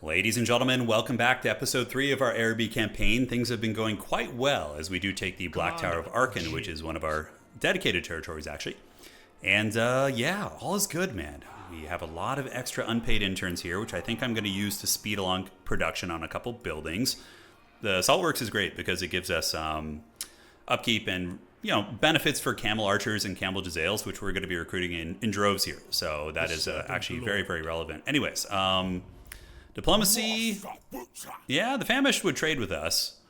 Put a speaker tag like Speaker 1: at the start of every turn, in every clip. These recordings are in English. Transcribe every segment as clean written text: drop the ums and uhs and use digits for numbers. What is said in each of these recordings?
Speaker 1: Ladies and gentlemen, welcome back to episode 3 of our Araby campaign. Things have been going quite well as we do take the Black Tower of Arkhan, which is one of our dedicated territories, actually. And yeah, all is good, man. We have a lot of extra unpaid interns here, which I think I'm going to use to speed along production on a couple buildings. The Saltworks is great because it gives us upkeep and benefits for camel archers and camel jazales, which we're going to be recruiting in droves here. So that is actually very, very relevant. Anyways, diplomacy. Yeah, the famished would trade with us.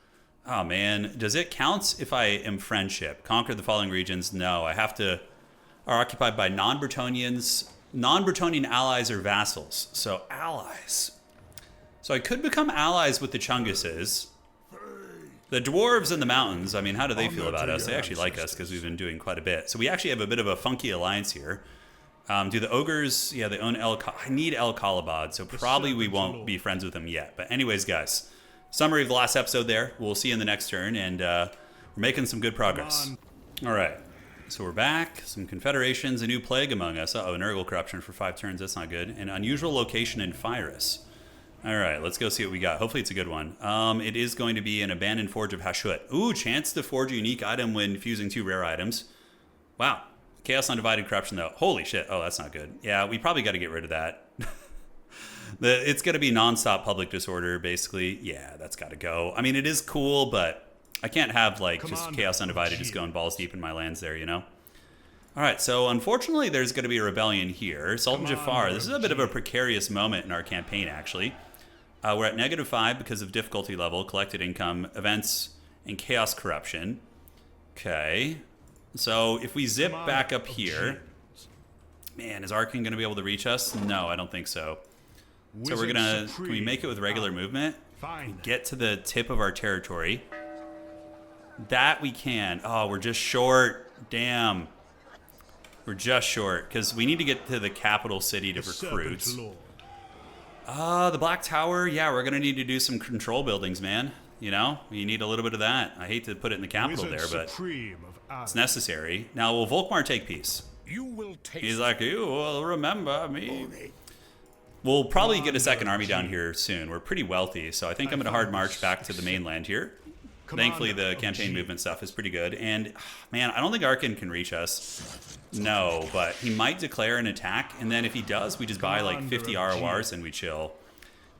Speaker 1: Oh man, does it count if I am friendship? Conquer the following regions? No, I have to. Are occupied by non-Bretonnian allies or vassals. So allies. So I could become allies with the Chunguses. The dwarves in the mountains, I mean, how do they feel about us? They actually like us because we've been doing quite a bit. So we actually have a bit of a funky alliance here. Do the ogres, yeah, they own I need El Kalabad, so probably we won't be friends with them yet. But anyways, guys, summary of the last episode there. We'll see you in the next turn, and we're making some good progress. All right, so we're back. Some confederations, a new plague among us. Uh-oh, an Urgal corruption for 5 turns. That's not good. An unusual location in Phyrus. All right, let's go see what we got. Hopefully it's a good one. It is going to be an abandoned forge of Hashut. Ooh, chance to forge a unique item when fusing 2 rare items. Wow. Chaos Undivided Corruption, though. Holy shit. Oh, that's not good. Yeah, we probably got to get rid of that. It's going to be nonstop public disorder, basically. Yeah, that's got to go. I mean, it is cool, but I can't have, like, just Chaos Undivided just going balls deep in my lands there, you know? All right, so unfortunately, there's going to be a rebellion here. Sultan Jafar, this is a bit of a precarious moment in our campaign, actually. We're at -5 because of difficulty level, collected income, events, and chaos corruption. Okay. So if we zip back up here, man, is Arkhan going to be able to reach us? No, I don't think so. So we're going to, can we make it with regular movement? Get to the tip of our territory. That we can. Oh, we're just short. Damn. We're just short because we need to get to the capital city to recruit. The Black Tower, yeah, we're going to need to do some control buildings, man. You know, we need a little bit of that. I hate to put it in the capital there, but it's necessary. Now, will Volkmar take peace? He's like, you will remember me. We'll probably get a second army down here soon. We're pretty wealthy, so I think I'm going to hard march back to the mainland here. Thankfully, the campaign movement stuff is pretty good. And, man, I don't think Arkhan can reach us. No, but he might declare an attack, and then if he does, we just buy like 50 RORs and we chill.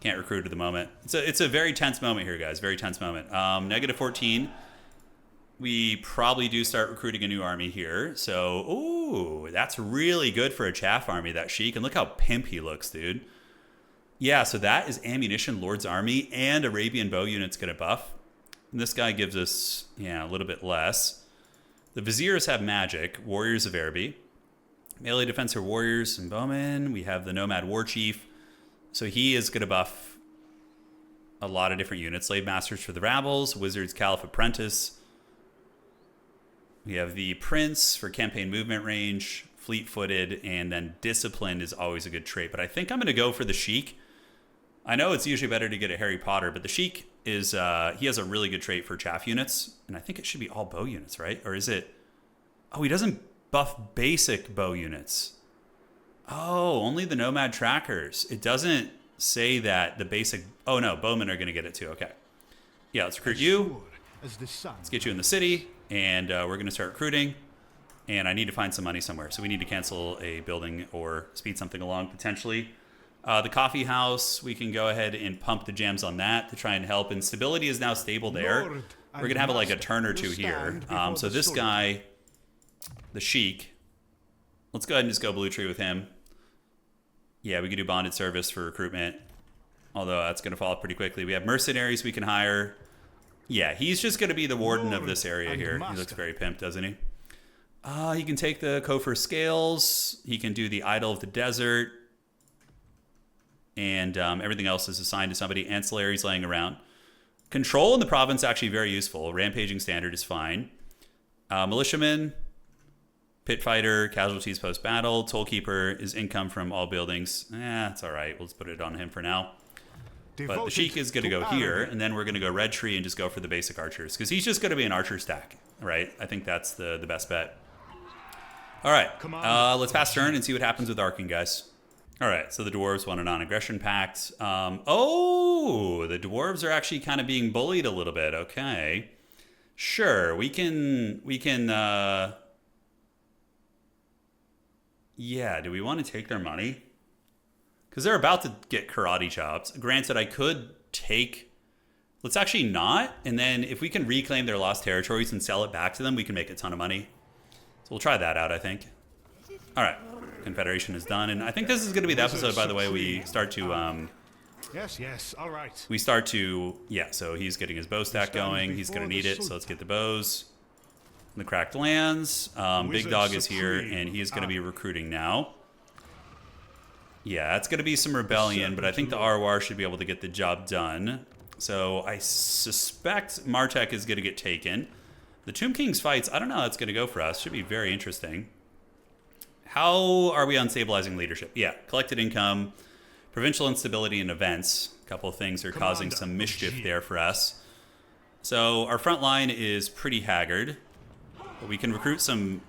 Speaker 1: Can't recruit at the moment. It's a very tense moment here, guys. Very tense moment. -14. We probably do start recruiting a new army here. So, ooh, that's really good for a chaff army, that Sheik. And look how pimp he looks, dude. Yeah, so that is ammunition, Lord's Army, and Arabian bow units get a buff. And this guy gives us, yeah, a little bit less. The Viziers have magic, Warriors of Araby. Melee defense are warriors and bowmen. We have the Nomad War Chief. So he is going to buff a lot of different units. Slave Masters for the Rabbles, Wizards Caliph Apprentice. We have the Prince for campaign movement range, fleet-footed, and then Disciplined is always a good trait. But I think I'm going to go for the Sheik. I know it's usually better to get a Harry Potter, but the Sheik is, he has a really good trait for chaff units. And I think it should be all bow units, right? Or is it? Oh, he doesn't buff basic bow units. Oh, only the Nomad Trackers. It doesn't say that the basic... Oh, no, bowmen are going to get it too. Okay. Yeah, let's recruit you. Let's get you in the city. And we're going to start recruiting. And I need to find some money somewhere. So we need to cancel a building or speed something along, potentially. The coffee house, we can go ahead and pump the jams on that to try and help. And stability is now stable there. We're going to have like a turn or two here. So this guy, the Sheik, let's go ahead and just go blue tree with him. Yeah, we can do bonded service for recruitment. Although that's going to fall off pretty quickly. We have mercenaries we can hire. Yeah, he's just going to be the warden of this area here. He looks very pimp, doesn't he? He can take the Kofar Scales. He can do the Idol of the Desert. And everything else is assigned to somebody. Ancillaries laying around. Control in the province actually very useful. Rampaging standard is fine. Militiaman, pit fighter, casualties post-battle. Tollkeeper is income from all buildings. It's all right. We'll just put it on him for now. But the Sheik is going to go here, and then we're going to go red tree and just go for the basic archers. Because he's just going to be an archer stack, right? I think that's the best bet. All right. Let's pass turn and see what happens with Arkhan, guys. All right, so the dwarves want a non-aggression pact. Oh, the dwarves are actually kind of being bullied a little bit. Okay, sure, we can. Yeah, do we want to take their money? Because they're about to get karate chopped. Granted, I could take. Let's actually not, and then if we can reclaim their lost territories and sell it back to them, we can make a ton of money. So we'll try that out, I think. All right. Confederation is done, and I think this is going to be the episode, by the way, we start to
Speaker 2: yes, all right.
Speaker 1: we start to so he's getting his bow stack going. He's going to need it, so let's get the bows. The cracked lands. Big Dog is here, and he is going to be recruiting now. Yeah, it's going to be some rebellion, but I think the Arwar should be able to get the job done. So I suspect Martek is going to get taken. The Tomb King's fights, I don't know how that's going to go for us. Should be very interesting. How are we on stabilizing leadership? Yeah, collected income, provincial instability and events. A couple of things are causing some mischief there for us. So our front line is pretty haggard. But we can recruit some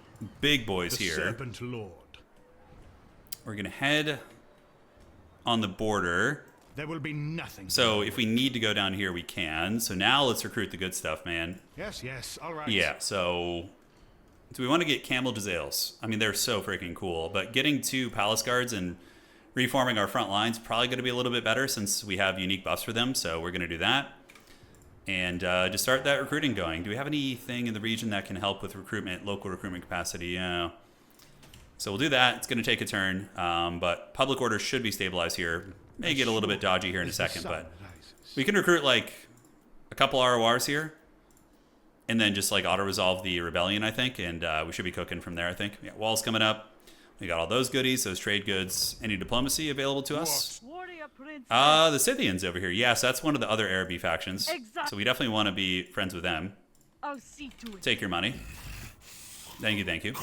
Speaker 1: big boys here.
Speaker 2: Serpent Lord.
Speaker 1: We're going to head on the border.
Speaker 2: There will be nothing.
Speaker 1: So if we need to go down here, we can. So now let's recruit the good stuff, man.
Speaker 2: Yes, all right.
Speaker 1: Yeah, so do we want to get Camel Jezzails? I mean, they're so freaking cool. But getting 2 Palace Guards and reforming our front lines probably going to be a little bit better since we have unique buffs for them. So we're going to do that. And just start that recruiting going. Do we have anything in the region that can help with recruitment, local recruitment capacity? Yeah. So we'll do that. It's going to take a turn. But public order should be stabilized here. May get a little bit dodgy here in a second, but we can recruit like a couple RORs here. And then just like auto-resolve the rebellion, I think. And we should be cooking from there, I think. Yeah, walls coming up. We got all those goodies, those trade goods. Any diplomacy available to us? The Scythians over here. Yes, that's one of the other Araby factions. So we definitely want to be friends with them.
Speaker 3: I'll see to it.
Speaker 1: Take your money. Thank you, thank you.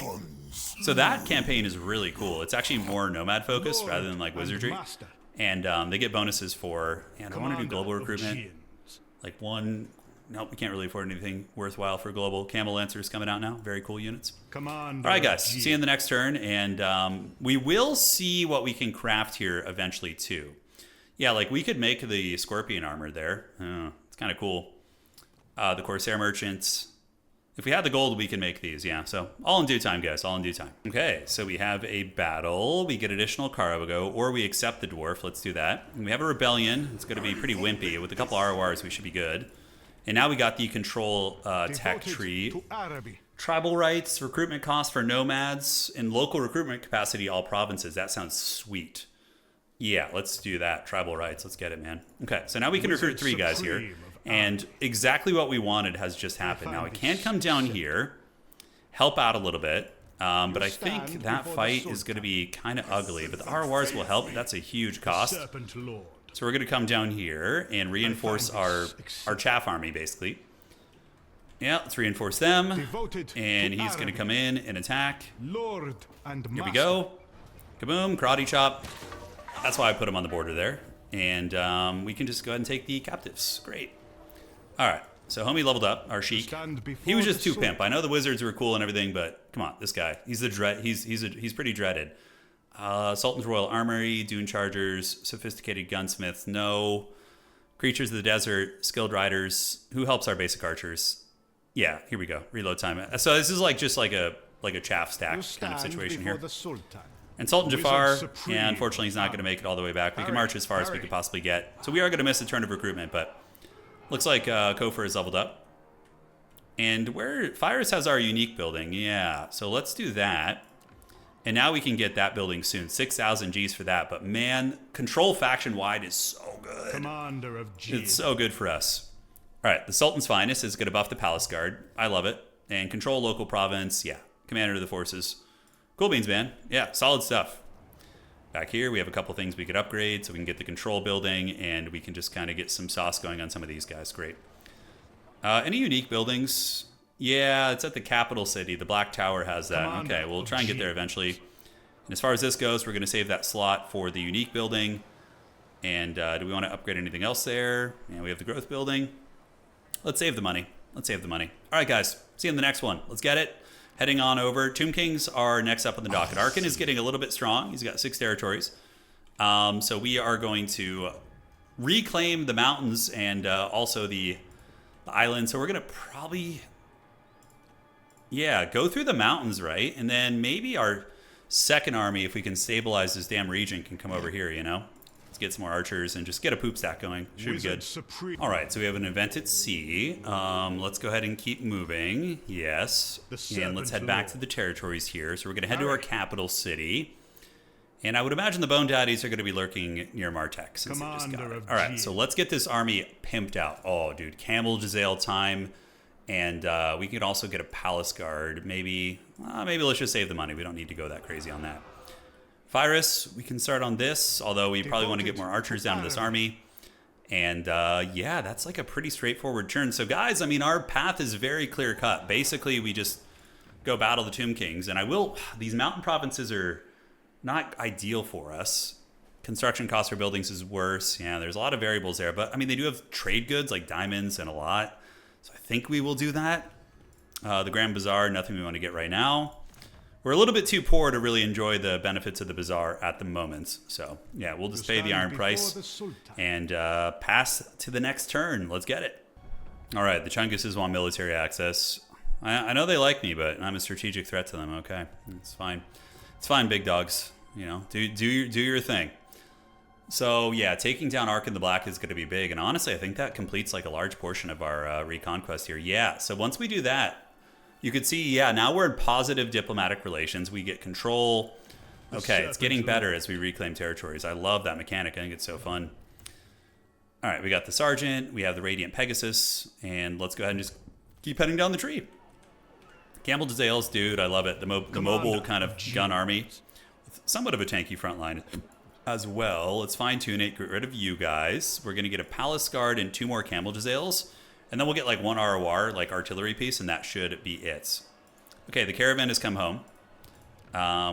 Speaker 1: So that campaign is really cool. It's actually more nomad focused rather than like wizardry. And they get bonuses for, and I want to do global recruitment. Like one, nope, we can't really afford anything worthwhile for global. Camel Lancers coming out now. Very cool units. All right, guys. See you in the next turn. And we will see what we can craft here eventually, too. Yeah, like we could make the Scorpion armor there. It's kind of cool. The Corsair Merchants. If we had the gold, we can make these, yeah. So all in due time, guys, all in due time. Okay, so we have a battle. We get additional cargo, or we accept the dwarf. Let's do that. And we have a rebellion. It's going to be pretty wimpy. With a couple RORs, we should be good. And now we got the control tech tree. Tribal rights, recruitment costs for nomads, and local recruitment capacity, all provinces. That sounds sweet. Yeah, let's do that. Tribal rights. Let's get it, man. Okay, so now we can recruit 3 guys here. And exactly what we wanted has just happened. Now, I can come down here, help out a little bit. But I think that fight is going to be kind of ugly. But the RORs will help. That's a huge cost. So we're going to come down here and reinforce our chaff army, basically. Yeah, let's reinforce them. And he's going to come in and attack. Here we go. Kaboom, karate chop. That's why I put him on the border there. And we can just go ahead and take the captives. Great. All right. So homie leveled up, our sheik. He was just too pimp. I know the wizards were cool and everything, but come on, this guy. He's the dread. He's pretty dreaded. Sultan's Royal Armory, Dune Chargers, Sophisticated Gunsmiths, no. Creatures of the Desert, Skilled Riders. Who helps our basic archers? Yeah, here we go. Reload time. So this is like just like a chaff stack kind of situation here. And Sultan Jafar, yeah, unfortunately he's not going to make it all the way back. We can march as far as we could possibly get. So we are going to miss a turn of recruitment, but looks like Kofar is leveled up. And where Fires has our unique building, yeah. So let's do that. And now we can get that building soon. 6,000 Gs for that. But man, control faction wide is so good.
Speaker 2: Commander of G.
Speaker 1: It's so good for us. All right, the Sultan's Finest is going to buff the Palace Guard. I love it. And control local province, yeah. Commander of the forces. Cool beans, man. Yeah, solid stuff. Back here, we have a couple things we could upgrade so we can get the control building and we can just kind of get some sauce going on some of these guys. Great. Any unique buildings? Yeah, it's at the capital city. The Black Tower has that. Okay, we'll try and get there eventually. And as far as this goes, we're going to save that slot for the unique building. And do we want to upgrade anything else there? Yeah, we have the growth building. Let's save the money. Let's save the money. All right, guys. See you in the next one. Let's get it. Heading on over. Tomb Kings are next up on the docket. Arkhan is getting a little bit strong. He's got 6 territories. So we are going to reclaim the mountains and also the island. So we're going to probably, yeah, go through the mountains, right? And then maybe our second army, if we can stabilize this damn region, can come over here, you know? Let's get some more archers and just get a poop stack going. Should be good. All right, so we have an event at sea. Let's go ahead and keep moving. Yes. And let's head back to the territories here. So we're going to head to our capital city. And I would imagine the Bone Daddies are going to be lurking near Martek since they just got it. All right, so let's get this army pimped out. Oh, dude, Camel Giselle time. And we could also get a Palace Guard. Maybe let's just save the money. We don't need to go that crazy on that. Virus, we can start on this, although we probably want to get more archers down to this army. And yeah, that's like a pretty straightforward turn. So guys, I mean, our path is very clear cut. Basically, we just go battle the Tomb Kings. And these mountain provinces are not ideal for us. Construction costs for buildings is worse. Yeah, there's a lot of variables there. But I mean, they do have trade goods like diamonds and a lot. So I think we will do that. The Grand Bazaar, nothing we want to get right now. We're a little bit too poor to really enjoy the benefits of the bazaar at the moment. So, yeah, we'll just pay the iron price and pass to the next turn. Let's get it. All right, the Chunguses want military access. I know they like me, but I'm a strategic threat to them. Okay, it's fine. It's fine, big dogs. You know, do your thing. So, yeah, taking down Arkhan the Black is going to be big. And honestly, I think that completes like a large portion of our reconquest here. Yeah, so once we do that, you could see, yeah, now we're in positive diplomatic relations. We get control. Okay, it's getting better as we reclaim territories. I love that mechanic. I think it's so fun. All right, we got the Sergeant. We have the Radiant Pegasus. And let's go ahead and just keep heading down the tree. Campbell Giselles, dude, I love it. The mobile kind of gun army. With somewhat of a tanky front line as well. Let's fine-tune it. Get rid of you guys. We're going to get a Palace Guard and 2 more Campbell Giselles. And then we'll get like 1 ROR, like artillery piece, and that should be it. Okay, the caravan has come home.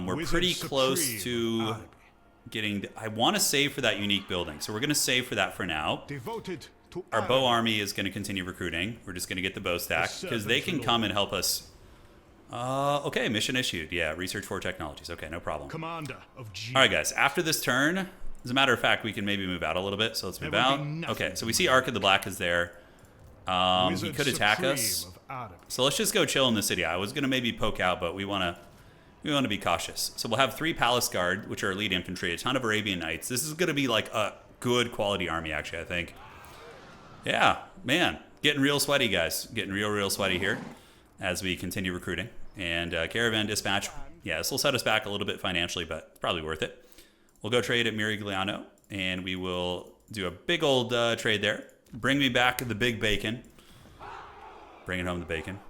Speaker 1: We're pretty close to getting... I want to save for that unique building, so we're going to save for that for now. Our bow army is going to continue recruiting. We're just going to get the bow stack, because they can come and help us. Okay, mission issued. Yeah, research for technologies. Okay, no problem.
Speaker 2: Commander of G.
Speaker 1: All right, guys, after this turn, as a matter of fact, we can maybe move out a little bit, so let's move out. Okay, so we see Arkhan the Black is there. He could attack us, so let's just go chill in the city. I was gonna maybe poke out, but we wanna be cautious. So we'll have 3 Palace Guard, which are elite infantry, a ton of Arabian Knights. This is gonna be like a good quality army, actually. I think. Yeah, man, getting real sweaty, guys. Getting real sweaty here as we continue recruiting. And caravan dispatch. Yeah, this will set us back a little bit financially, but it's probably worth it. We'll go trade at Mirigliano, and we will do a big old trade there. Bring me back the big bacon. Bringing home the bacon.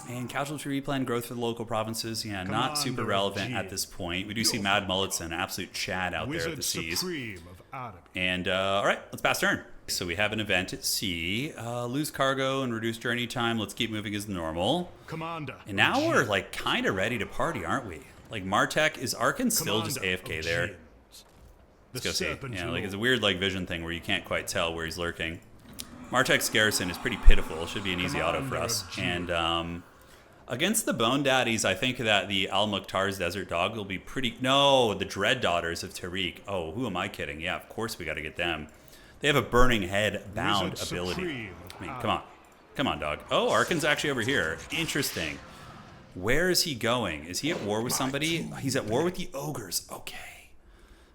Speaker 1: And casualty replan growth for the local provinces. Yeah, not super relevant at this point. We do see Mad Mullets and absolute Chad out there at the seas. And all right, let's pass turn. So we have an event at sea. Lose cargo and reduce journey time. Let's keep moving as normal. And now we're like kind of ready to party, aren't we? Like Martek, is Arkhan still just AFK there? Let's go see. Yeah, like it's a weird like vision thing where you can't quite tell where he's lurking. Martek's garrison is pretty pitiful. It should be an easy auto for us. And against the Bone Daddies, I think that the Al-Mukhtar's Desert Dog will be pretty... No, the Dread Daughters of Tariq. Oh, who am I kidding? Yeah, of course we got to get them. They have a Burning Head bound ability. I mean, come on. Come on, dog. Oh, Arkhan's actually over here. Interesting. Where is he going? Is he at war with somebody? He's at war with the Ogres. Okay.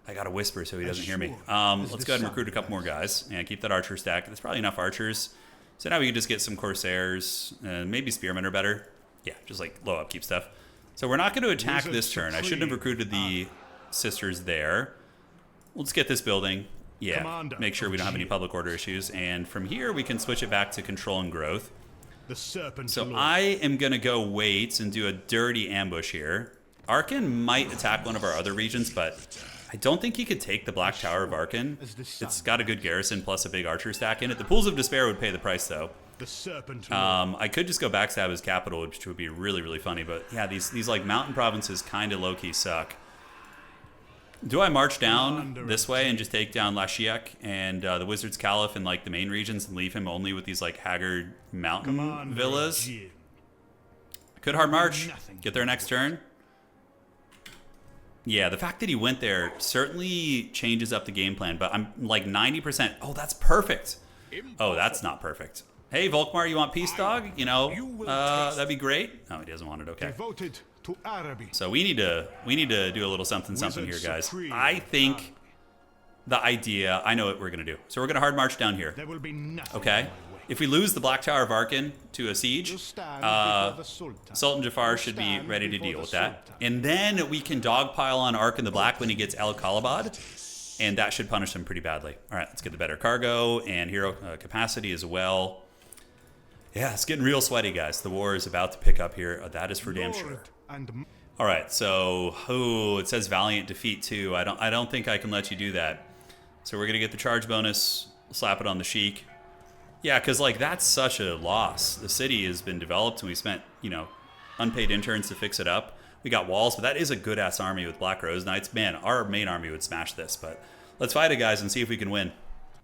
Speaker 1: I got to whisper so he doesn't hear me. Let's go ahead and recruit a couple more guys. And keep that archer stack. There's probably enough archers. So now we can just get some Corsairs. Maybe Spearmen are better. Yeah, just like low upkeep stuff. So we're not going to attack this turn. I shouldn't have recruited the sisters there. We'll just get this building. Yeah, make sure we don't have any public order issues. And from here, we can switch it back to control and growth. So I am going to go wait and do a dirty ambush here. Arkhan might attack one of our other regions, but I don't think he could take the Black Tower of Arkhan. It's got a good garrison plus a big archer stack in it. The Pools of Despair would pay the price, though. I could just go backstab his capital, which would be really funny. But yeah, these like mountain provinces kind of low-key suck. Do I march down this way and just take down Lashiek and the Wizard's Caliph in like the main regions and leave him only with these like haggard mountain villas? Could hard march. Get there next turn. Yeah, the fact that he went there certainly changes up the game plan, but I'm like 90%. Oh, that's perfect. Oh, that's not perfect. Hey, Volkmar, you want peace, dog? You know, that'd be great. No, he doesn't want it. Okay.
Speaker 2: Devoted to Araby.
Speaker 1: So we need to do a little something here, guys. I think the idea, I know what we're gonna do. So we're gonna hard march down here.
Speaker 2: There will be nothing.
Speaker 1: Okay. If we lose the Black Tower of Arkhan to a siege, Sultan Jafar should be ready to deal with that. And then we can dogpile on Arkhan the Black when he gets El Khalabad, and that should punish him pretty badly. All right, let's get the better cargo and hero capacity as well. Yeah, it's getting real sweaty, guys. The war is about to pick up here. That is for damn sure. All right, so it says Valiant defeat too. I don't think I can let you do that. So we're gonna get the charge bonus, slap it on the Sheik. Yeah, because like that's such a loss. The city has been developed, and we spent unpaid interns to fix it up. We got walls, but that is a good ass army with Black Rose Knights. Man, our main army would smash this, but let's fight it, guys, and see if we can win.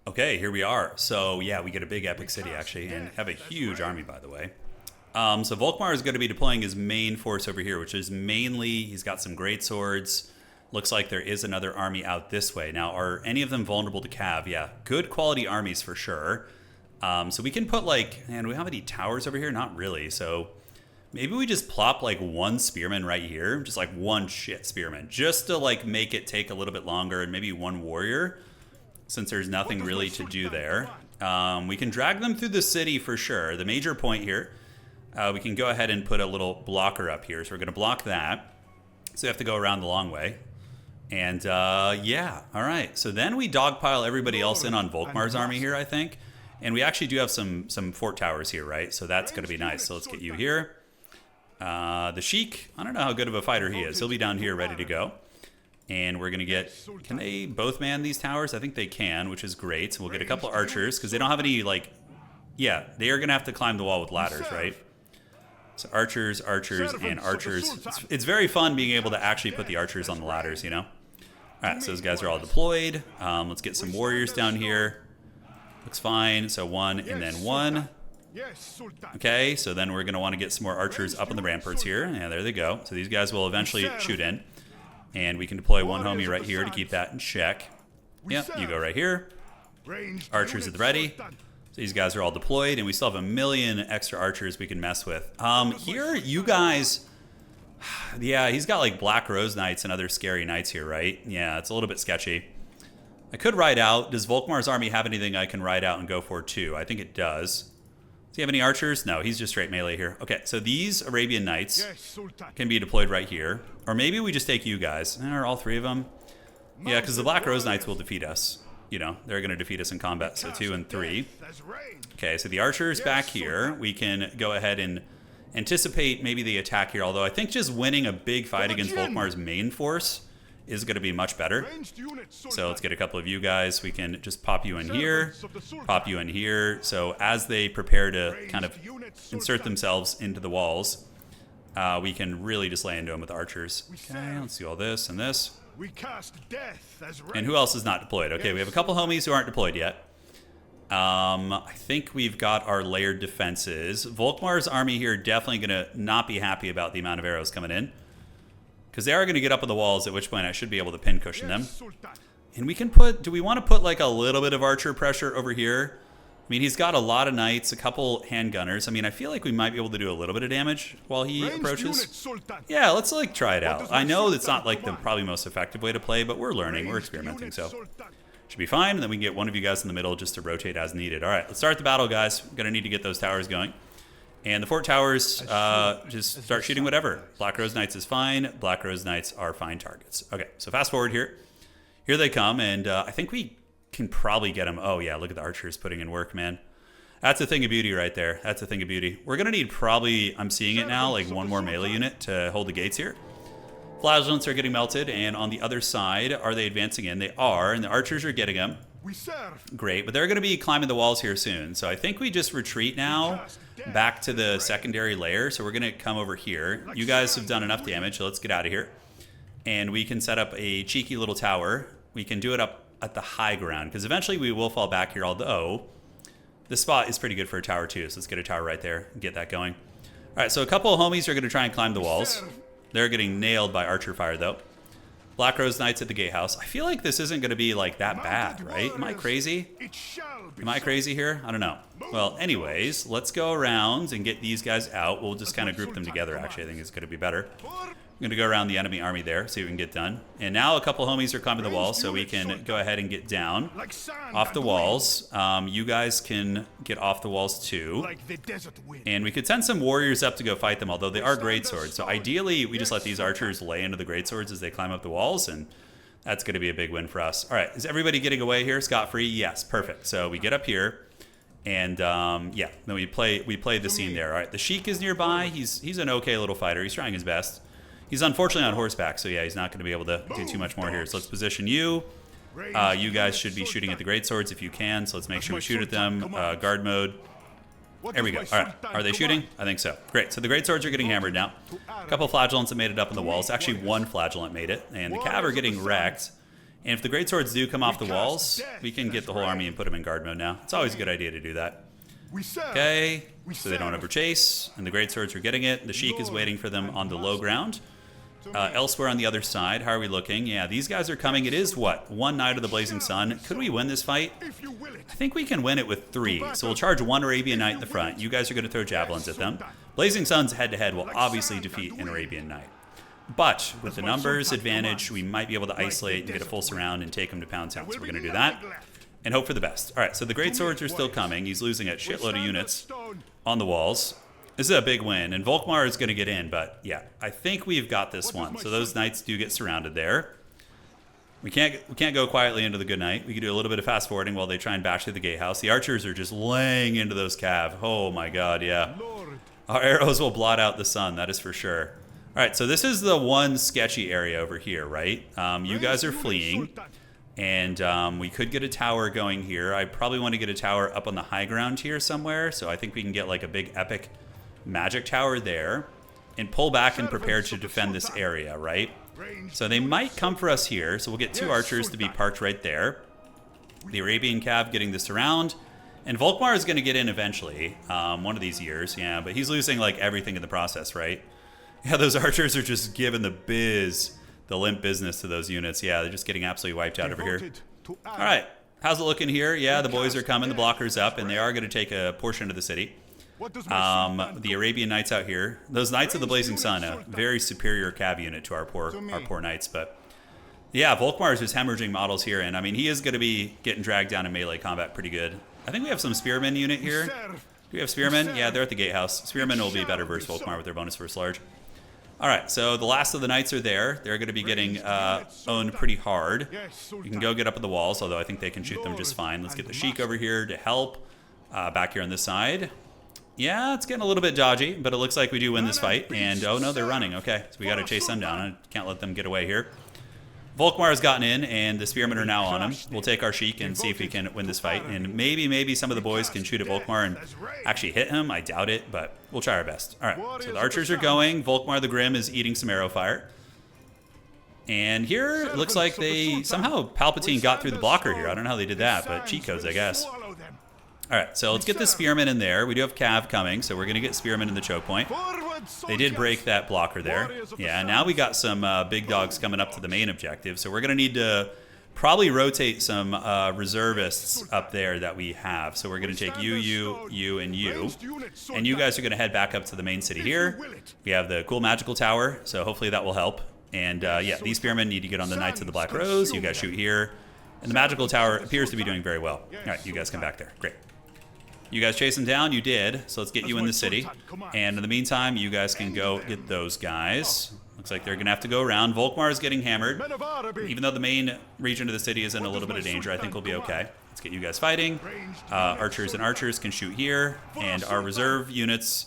Speaker 1: Okay, here we are. So yeah, we get a big epic city actually, and have a huge army, by the way. So Volkmar is going to be deploying his main force over here, which is mainly he's got some great swords. Looks like there is another army out this way. Now, are any of them vulnerable to cav? Yeah, good quality armies for sure. So we can put like, man, do we have any towers over here? Not really. So maybe we just plop like one spearman right here, just like one shit spearman, just to like make it take a little bit longer, and maybe one warrior, since there's nothing really to do there. We can drag them through the city for sure. The major point here, we can go ahead and put a little blocker up here. So we're going to block that. So we have to go around the long way. And yeah, all right. So then we dogpile everybody else in on Volkmar's army here, I think. And we actually do have some fort towers here, right? So that's going to be nice. So let's get you here. The Sheik, I don't know how good of a fighter he is. He'll be down here ready to go. And we're going to get, can they both man these towers? I think they can, which is great. So we'll get a couple archers because they don't have any, like, yeah, they are going to have to climb the wall with ladders, right? So archers, and archers. It's very fun being able to actually put the archers on the ladders, you know? All right, so those guys are all deployed. Let's get some warriors down here. Looks fine. So one and then one. Okay, so then we're going to want to get some more archers up on the ramparts here. Yeah, there they go. So these guys will eventually shoot in. And we can deploy one homie right here to keep that in check. Yep, you go right here. Archers at the ready. So these guys are all deployed, and we still have a million extra archers we can mess with. Here, you guys... Yeah, he's got like Black Rose Knights and other scary knights here, right? Yeah, it's a little bit sketchy. I could ride out. Does Volkmar's army have anything I can ride out and go for too? I think it does. Does he have any archers? No, he's just straight melee here. Okay, so these Arabian Knights can be deployed right here. Or maybe we just take you guys. Or all three of them. Yeah, because the Black Rose Knights will defeat us. You know, they're going to defeat us in combat. So 2 and 3. Okay, so the archers back here. We can go ahead and anticipate maybe the attack here. Although I think just winning a big fight against Volkmar's main force is going to be much better. So let's get a couple of you guys. We can just pop you in here, pop you in here. So as they prepare to kind of insert themselves into the walls, we can really just lay into them with archers. Okay, let's do all this and this. And who else is not deployed? Okay, we have a couple homies who aren't deployed yet. I think we've got our layered defenses. Volkmar's army here definitely going to not be happy about the amount of arrows coming in, because they are going to get up on the walls, at which point I should be able to pin cushion them. And we can put, do we want to put like a little bit of archer pressure over here? I mean, he's got a lot of knights, a couple handgunners. I mean, I feel like we might be able to do a little bit of damage while he approaches. Yeah, let's like try it out. I know it's not like the probably most effective way to play, but we're learning, we're experimenting, so should be fine. And then we can get one of you guys in the middle just to rotate as needed. All right, let's start the battle, guys. We're going to need to get those towers going. And the fort towers, just start shooting whatever. Black Rose Knights is fine. Black Rose Knights are fine targets. Okay, so fast forward here. Here they come, and I think we can probably get them. Oh, yeah, look at the archers putting in work, man. That's a thing of beauty right there. That's a thing of beauty. We're going to need probably, I'm seeing it now, like one more melee unit to hold the gates here. Flagellants are getting melted, and on the other side, are they advancing in? They are, and the archers are getting them. Great, but they're going to be climbing the walls here soon. So I think we just retreat now back to the secondary layer. So we're going to come over here. You guys have done enough damage, so let's get out of here. And we can set up a cheeky little tower. We can do it up at the high ground, because eventually we will fall back here, although this spot is pretty good for a tower too. So let's get a tower right there and get that going. All right, so a couple of homies are going to try and climb the walls. They're getting nailed by archer fire, though. Black Rose Knights at the gatehouse. I feel like this isn't going to be like that bad, right? Am I crazy?
Speaker 2: It shall be
Speaker 1: Am I crazy here? I don't know. Well, anyways, let's go around and get these guys out. We'll just kind of group them together, actually. I think it's going to be better. I'm going to go around the enemy army there, see what we can get done. And now a couple homies are climbing the wall, so we can go ahead and get down
Speaker 2: like sand
Speaker 1: off the
Speaker 2: and
Speaker 1: walls. You guys can get off the walls too.
Speaker 2: wind, like the desert wind.
Speaker 1: And we could send some warriors up to go fight them, although they are greatswords. So ideally, we just let these archers lay into the greatswords as they climb up the walls, and that's going to be a big win for us. All right, is everybody getting away here scot-free? Yes, perfect. So we get up here, and yeah, then we play the scene there. All right, the Sheik is nearby. He's an okay little fighter. He's trying his best. He's unfortunately on horseback, so yeah, he's not going to be able to do too much more here. So let's position you. You guys should be shooting at the greatswords if you can, so let's make sure we shoot at them. Guard mode. There we go. All right. Are they shooting? I think so. Great. So the greatswords are getting hammered now. A couple flagellants that made it up in the walls. Actually, one flagellant made it, and the cav are getting wrecked. And if the greatswords do come off the walls, we can get the whole army and put them in guard mode now. It's always a good idea to do that. Okay, so they don't overchase, and the greatswords are getting it. The Sheik is waiting for them on the low ground. Elsewhere on the other side, how are we looking? Yeah, these guys are coming. It is, what, one Knight of the Blazing Sun. Could we win this fight? I think we can win it with 3. So we'll charge 1 Arabian Knight in the front. You guys are going to throw javelins at them. Blazing Suns head-to-head will obviously defeat an Arabian Knight. But with the numbers advantage, we might be able to isolate and get a full surround and take them to Pound Town. So we're going to do that and hope for the best. All right, so the greatswords are still coming. He's losing a shitload of units on the walls. This is a big win, and Volkmar is going to get in, but yeah, I think we've got this one. So those knights do get surrounded there. We can't go quietly into the good night. We can do a little bit of fast forwarding while they try and bash through the gatehouse. The archers are just laying into those cav. Oh my god, yeah. Our arrows will blot out the sun, that is for sure. All right, so this is the one sketchy area over here, right? You guys are fleeing, and we could get a tower going here. I probably want to get a tower up on the high ground here somewhere, so I think we can get like a big epic magic tower there and pull back and prepare to defend this area, right? So they might come for us here, so we'll get 2 archers to be parked right there. The Arabian cav getting this around, and Volkmar is going to get in eventually, one of these years, yeah, but he's losing like everything in the process, right? Yeah, those archers are just giving the limp business to those units. Yeah, they're just getting absolutely wiped out over here. All right, how's it looking here? Yeah, the boys are coming, the blocker's up, and they are going to take a portion of the city. The Arabian Knights out here. Those Knights of the Blazing Sun, a very superior cav unit to our poor Knights. But yeah, Volkmar is just hemorrhaging models here, and I mean, he is going to be getting dragged down in melee combat pretty good. I think we have some Spearmen unit here. Do we have Spearmen? Yeah, they're at the gatehouse. Spearmen will be better versus Volkmar with their bonus first large. All right, so the last of the Knights are there. They're going to be getting owned pretty hard. You can go get up at the walls, although I think they can shoot them just fine. Let's get the Sheik over here to help back here on this side. Yeah, it's getting a little bit dodgy, but it looks like we do win this fight. And, oh no, they're running. Okay, so we got to chase them down. I can't let them get away here. Volkmar has gotten in, and the Spearmen are now on him. We'll take our Sheik and see if we can win this fight. And maybe some of the boys can shoot at Volkmar and actually hit him. I doubt it, but we'll try our best. All right, so the archers are going. Volkmar the Grim is eating some arrow fire. And here, it looks like they somehow Palpatine got through the blocker here. I don't know how they did that, but cheat codes, I guess. All right, so let's get the Spearmen in there. We do have Cav coming, so we're going to get Spearmen in the choke point. They did break that blocker there. Yeah, now we got some big dogs coming up to the main objective, so we're going to need to probably rotate some reservists up there that we have. So we're going to take you, and you. And you guys are going to head back up to the main city here. We have the cool magical tower, so hopefully that will help. And yeah, these Spearmen need to get on the Knights of the Black Rose. You guys shoot here. And the magical tower appears to be doing very well. All right, you guys come back there. Great. You guys chase them down? You did. So let's get you in the city. And in the meantime, you guys can go get those guys. Looks like they're going to have to go around. Volkmar is getting hammered. Even though the main region of the city is in a little bit of danger, I think we'll be okay. Let's get you guys fighting. Archers and archers can shoot here. And our reserve units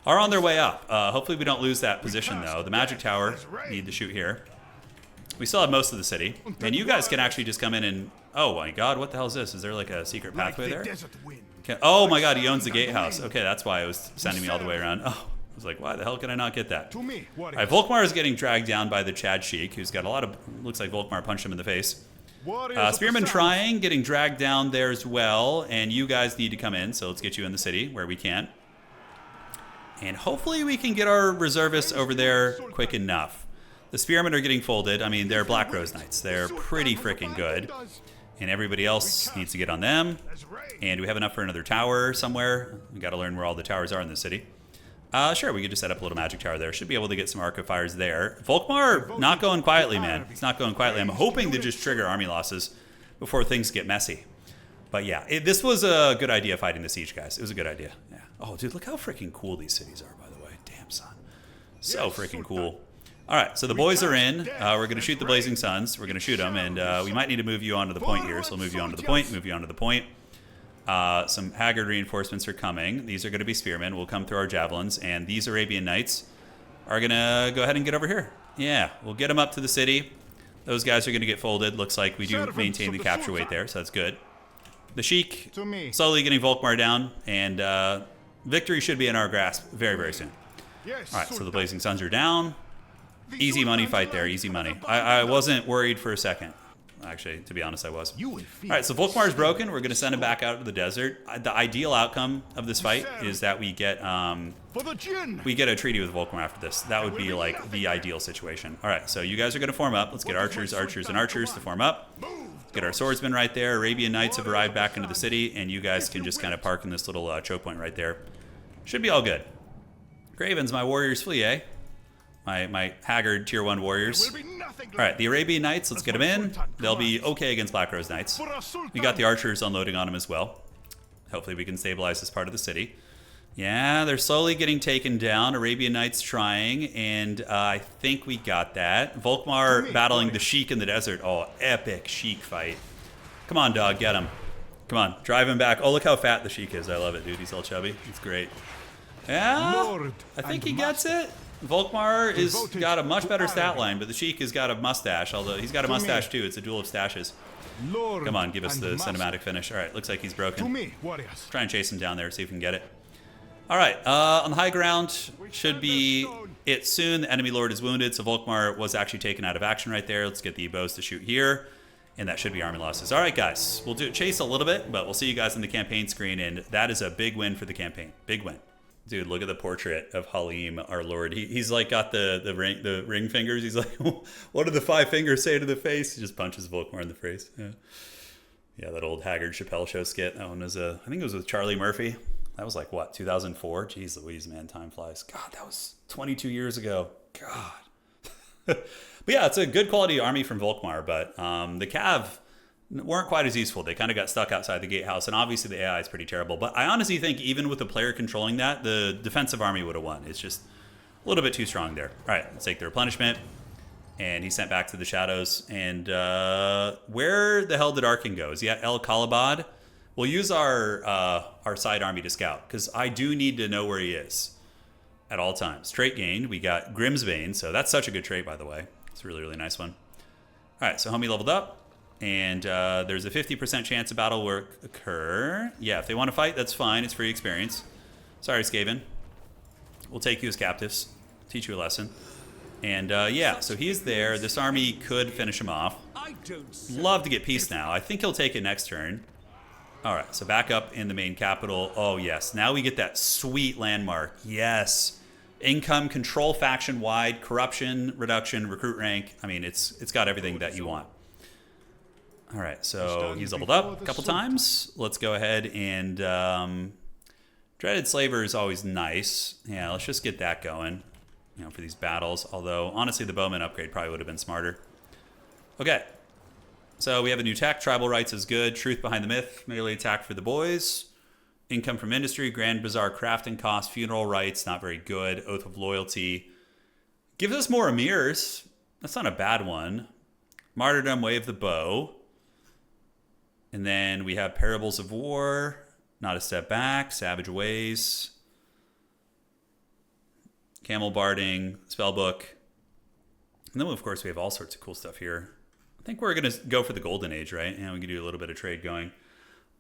Speaker 1: are on their way up. Hopefully we don't lose that position, though. The magic tower need to shoot here. We still have most of the city. And you guys can actually just come in and... Oh my god, what the hell is this? Is there like a secret pathway there? Oh my god, he owns the gatehouse. Okay, that's why it was sending me all the way around. Oh, I was like, why the hell can I not get that? All right, Volkmar is getting dragged down by the Chad Sheik, who's got a lot of... Looks like Volkmar punched him in the face. Spearman trying, getting dragged down there as well. And you guys need to come in, so let's get you in the city where we can. And hopefully we can get our reservists over there quick enough. The Spearmen are getting folded. I mean, they're Black Rose Knights. They're pretty freaking good. And everybody else needs to get on them. And do we have enough for another tower somewhere? We got to learn where all the towers are in the city. Sure, we could just set up a little magic tower there. Should be able to get some Arcofires there. Volkmar, not going quietly, man. It's not going quietly. I'm hoping to just trigger army losses before things get messy. But yeah, this was a good idea fighting the siege, guys. It was a good idea. Yeah. Oh, dude, look how freaking cool these cities are, by the way. Damn, son. So freaking cool. All right, so the boys are in. We're going to shoot the Blazing Suns. We're going to shoot them, and we might need to move you onto the point here. So we'll move you onto the point, move you onto the point. Some Haggard reinforcements are coming. These are going to be spearmen. We'll come through our javelins, and these Arabian Knights are going to go ahead and get over here. Yeah, we'll get them up to the city. Those guys are going to get folded. Looks like we do maintain the capture weight there, so that's good. The Sheik slowly getting Volkmar down, and victory should be in our grasp very, very soon. All right, so the Blazing Suns are down. Easy money fight there, easy money. I wasn't worried for a second. Actually, to be honest, I was. All right, so Volkmar is broken. We're going to send him back out to the desert. The ideal outcome of this fight is that we get a treaty with Volkmar after this. That would be like the ideal situation. All right, so you guys are going to form up. Let's get archers, archers, and archers to form up. Get our swordsmen right there. Arabian Knights have arrived back into the city, and you guys can just kind of park in this little choke point right there. Should be all good. Cravens, my warriors flee, eh? My Haggard tier 1 warriors. All right, the Arabian Knights, let's get them in. They'll be okay against Black Rose Knights. We got the archers unloading on them as well. Hopefully we can stabilize this part of the city. Yeah, they're slowly getting taken down. Arabian Knights trying, and I think we got that. Volkmar battling the Sheik in the desert. Oh, epic Sheik fight. Come on, dog, get him. Come on, drive him back. Oh, look how fat the Sheik is. I love it, dude. He's all chubby. It's great. Yeah, I think he gets it. Volkmar is got a much better stat line, but the Sheik has got a mustache, although he's got a mustache too. It's a duel of stashes. Come on, give us the cinematic finish. All right, looks like he's broken. Try and chase him down there, see if we can get it. All right, on the high ground, should be it soon. The enemy lord is wounded, so Volkmar was actually taken out of action right there. Let's get the bows to shoot here, and that should be army losses. All right, guys, we'll do chase a little bit, but we'll see you guys on the campaign screen, and that is a big win for the campaign. Big win. Dude, look at the portrait of Halim, our lord. He's like got the ring fingers. He's like, what do the 5 fingers say to the face? He just punches Volkmar in the face. Yeah, that old Haggard Chappelle Show skit. That one was I think it was with Charlie Murphy. That was like, what, 2004? Jeez Louise, man, time flies. God, that was 22 years ago. God. But yeah, it's a good quality army from Volkmar, but the Cav weren't quite as useful. They kind of got stuck outside the gatehouse, and obviously the AI is pretty terrible. But I honestly think even with the player controlling that, the defensive army would have won. It's just a little bit too strong there. All right, let's take the replenishment. And he's sent back to the shadows. And where the hell did Arkhan go? Is he at El Khalabad? We'll use our side army to scout, because I do need to know where he is at all times. Trait gained. We got Grimsbane, so that's such a good trait, by the way. It's a really, really nice one. All right, so homie leveled up. And there's a 50% chance a battle will occur. Yeah, if they want to fight, that's fine. It's free experience. Sorry, Skaven. We'll take you as captives. Teach you a lesson. And yeah, so he's there. This army could finish him off. Love to get peace now. I think he'll take it next turn. All right, so back up in the main capital. Oh, yes. Now we get that sweet landmark. Yes. Income, control faction-wide, corruption, reduction, recruit rank. I mean, it's got everything that you want. All right, so he's leveled up a couple times. Let's go ahead and Dreaded Slaver is always nice. Yeah, let's just get that going, you know, for these battles. Although, honestly, the Bowman upgrade probably would have been smarter. Okay, so we have a new tech. Tribal Rights is good. Truth Behind the Myth. Melee attack for the boys. Income from Industry. Grand Bazaar crafting cost. Funeral Rights, not very good. Oath of Loyalty. Gives us more Emirs. That's not a bad one. Martyrdom, Way of the Bow. And then we have Parables of War, Not a Step Back, Savage Ways, Camel Barding, Spellbook. And then, of course, we have all sorts of cool stuff here. I think we're going to go for the Golden Age, right? And we can do a little bit of trade going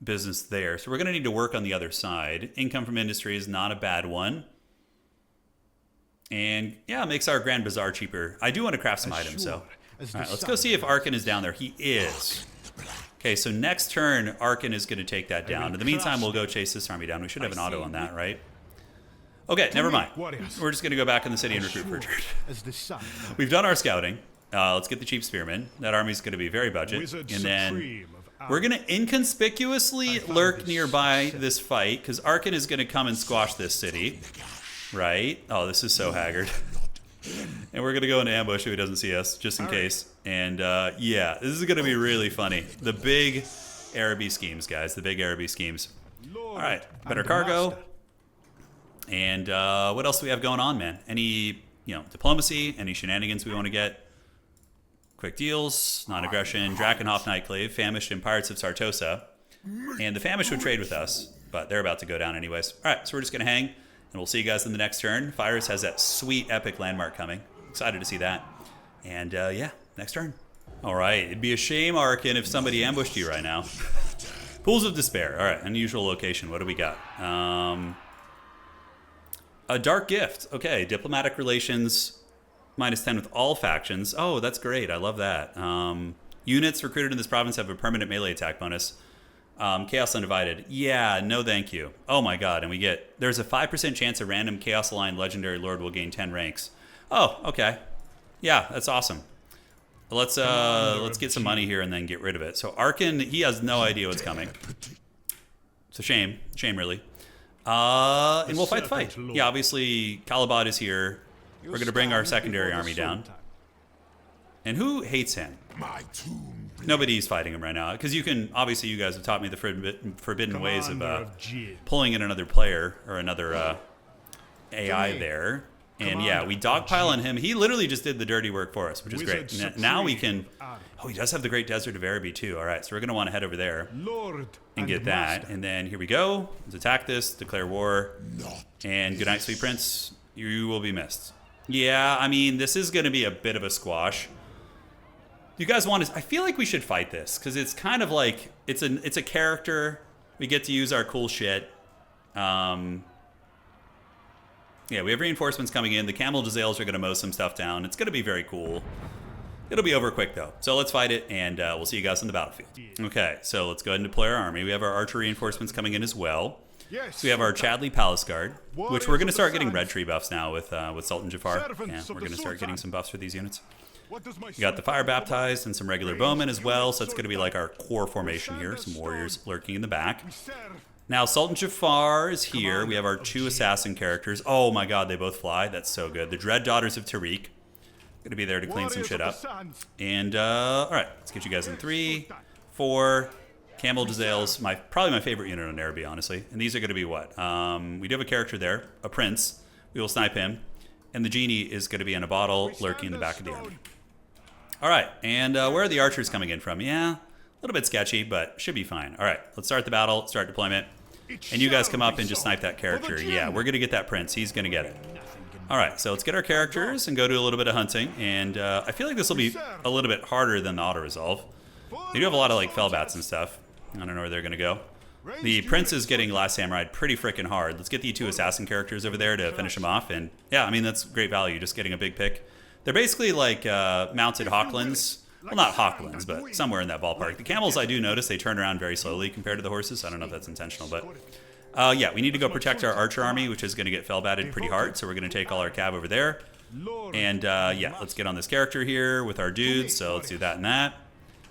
Speaker 1: business there. So we're going to need to work on the other side. Income from Industry is not a bad one. And, yeah, it makes our Grand Bazaar cheaper. I do want to craft some items, so. All right, let's go see if Arkhan is down there. He is. Okay, so next turn, Arkhan is going to take that down. In the meantime, we'll go chase this army down. We should have an auto on that, right? Okay, never mind.
Speaker 2: warriors.
Speaker 1: We're just going to go back in the city and recruit for a turn.
Speaker 2: As the sun.
Speaker 1: We've done our scouting. Let's get the cheap spearmen. That army's going to be very budget.
Speaker 2: Wizard
Speaker 1: And then
Speaker 2: supreme of
Speaker 1: we're going to inconspicuously lurk nearby this fight because Arkhan is going to come and squash this city. Right? Oh, this is so haggard. And we're going to go into ambush if he doesn't see us, just in case. And yeah, this is going to be really funny. The big Araby schemes, guys. The big Araby schemes. All right, better cargo. And what else do we have going on, man? Any, diplomacy? Any shenanigans we want to get? Quick deals, non-aggression, Drakenhof Nightclave, Famished, and Pirates of Sartosa. And the Famished would trade with us, but they're about to go down anyways. All right, so we're just going to hang, and we'll see you guys in the next turn. Fires has that sweet epic landmark coming. Excited to see that. And yeah, next turn. All right, it'd be a shame, Arkhan, if somebody ambushed you right now. Pools of Despair. All right, unusual location. What do we got? A Dark Gift. Okay, diplomatic relations, -10 with all factions. Oh, that's great. I love that. Units recruited in this province have a permanent melee attack bonus. Chaos Undivided. Yeah, no thank you. Oh my god, and there's a 5% chance a random Chaos Aligned Legendary Lord will gain 10 ranks. Oh, okay. Yeah, that's awesome. Let's get some money here and then get rid of it. So Arkhan, he has no idea what's coming. It's a shame. Shame, really. And we'll fight the fight. Yeah, obviously, Kalabad is here. We're going to bring our secondary army down. And who hates him? Nobody's fighting him right now. Because obviously you guys have taught me the forbidden ways of pulling in another player or another AI there. And yeah, we dogpile on him. He literally just did the dirty work for us, which is great. Now we can... Oh, he does have the Great Desert of Araby too. All right, so we're going to want to head over there and get that. And then here we go. Let's attack this, declare war. And good night, sweet prince. You will be missed. Yeah, I mean, this is going to be a bit of a squash. You guys want to... I feel like we should fight this because it's kind of like... It's a character. We get to use our cool shit. Yeah, we have reinforcements coming in. The Camel Jezzails are going to mow some stuff down. It's going to be very cool. It'll be over quick, though. So let's fight it, and we'll see you guys on the battlefield. Okay, so let's go ahead and deploy our army. We have our archer reinforcements coming in as well. So we have our Chadley Palace Guard, which we're going to start getting red tree buffs now with Sultan Jafar. Yeah, we're going to start getting some buffs for these units. We got the Fire Baptized and some regular bowmen as well, so it's going to be like our core formation here. Some warriors lurking in the back. Now, Sultan Jafar is here. We have our 2 assassin characters. Oh my god, they both fly. That's so good. The Dread Daughters of Tariq. Going to be there to clean some shit up. And, alright, let's get you guys in 3, 4. Camel Jezzails, probably my favorite unit on Araby, honestly. And these are going to be what? We do have a character there, a prince. We will snipe him. And the genie is going to be in a bottle lurking in the back of the army. Alright, and where are the archers coming in from? Yeah, a little bit sketchy, but should be fine. Alright, let's start the battle, start deployment. And you guys come up and just snipe that character. Yeah, we're going to get that prince. He's going to get it. All right, so let's get our characters and go do a little bit of hunting. And I feel like this will be a little bit harder than the auto-resolve. They do have a lot of, like, fellbats and stuff. I don't know where they're going to go. The prince is getting Last Samurai pretty freaking hard. Let's get the 2 assassin characters over there to finish them off. And yeah, I mean, that's great value, just getting a big pick. They're basically like mounted Hawklands. Well, not Hawklands, but somewhere in that ballpark. The camels, I do notice, they turn around very slowly compared to the horses. I don't know if that's intentional, but... yeah, we need to go protect our archer army, which is going to get fellbatted pretty hard, so we're going to take all our cav over there. And, yeah, let's get on this character here with our dudes, so let's do that and that.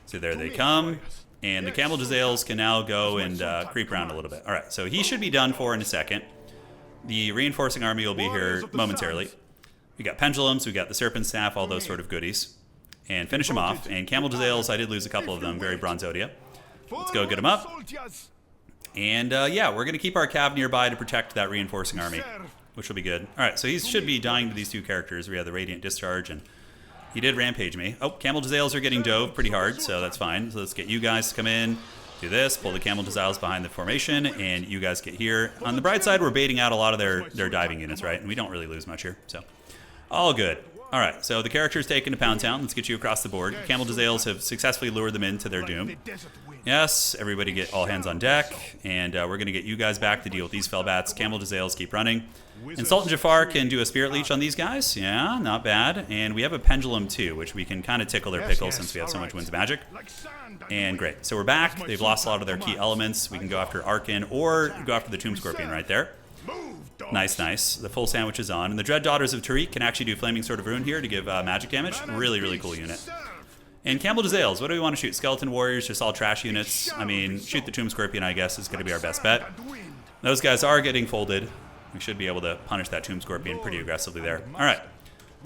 Speaker 1: So there they come. And the Camel Jezzails can now go and creep around a little bit. All right, so he should be done for in a second. The reinforcing army will be here momentarily. We got pendulums, we got the serpent staff, all those sort of goodies. And finish them off. And Camel Jezzails, I did lose a couple of them, very Bronzodia. Let's go get them up. And yeah, we're going to keep our cav nearby to protect that reinforcing army, which will be good. All right, so he should be dying to these 2 characters. We have the Radiant Discharge, and he did rampage me. Oh, Camel Jezzails are getting dove pretty hard, so that's fine. So let's get you guys to come in, do this, pull the Camel Jezzails behind the formation, and you guys get here. On the bright side, we're baiting out a lot of their diving units, right? And we don't really lose much here, so all good. All right, so the character's taken to Pound Town. Let's get you across the board. Camel Jezzails have successfully lured them into their doom. Yes, everybody get all hands on deck, and we're going to get you guys back to deal with these fellbats. Camel Jezzails keep running. And Sultan Jafar can do a Spirit Leech on these guys. Yeah, not bad. And we have a Pendulum, too, which we can kind of tickle their pickle since we have so much Winds of Magic. And great. So we're back. They've lost a lot of their key elements. We can go after Arkhan or go after the Tomb Scorpion right there. Nice, nice. The full sandwich is on. And the Dread Daughters of Tariq can actually do Flaming Sword of Ruin here to give magic damage. Really, really cool unit. And Campbell Jezzails, what do we want to shoot? Skeleton Warriors, just all trash units. I mean, shoot the Tomb Scorpion, I guess, is going to be our best bet. Those guys are getting folded. We should be able to punish that Tomb Scorpion pretty aggressively there. All right.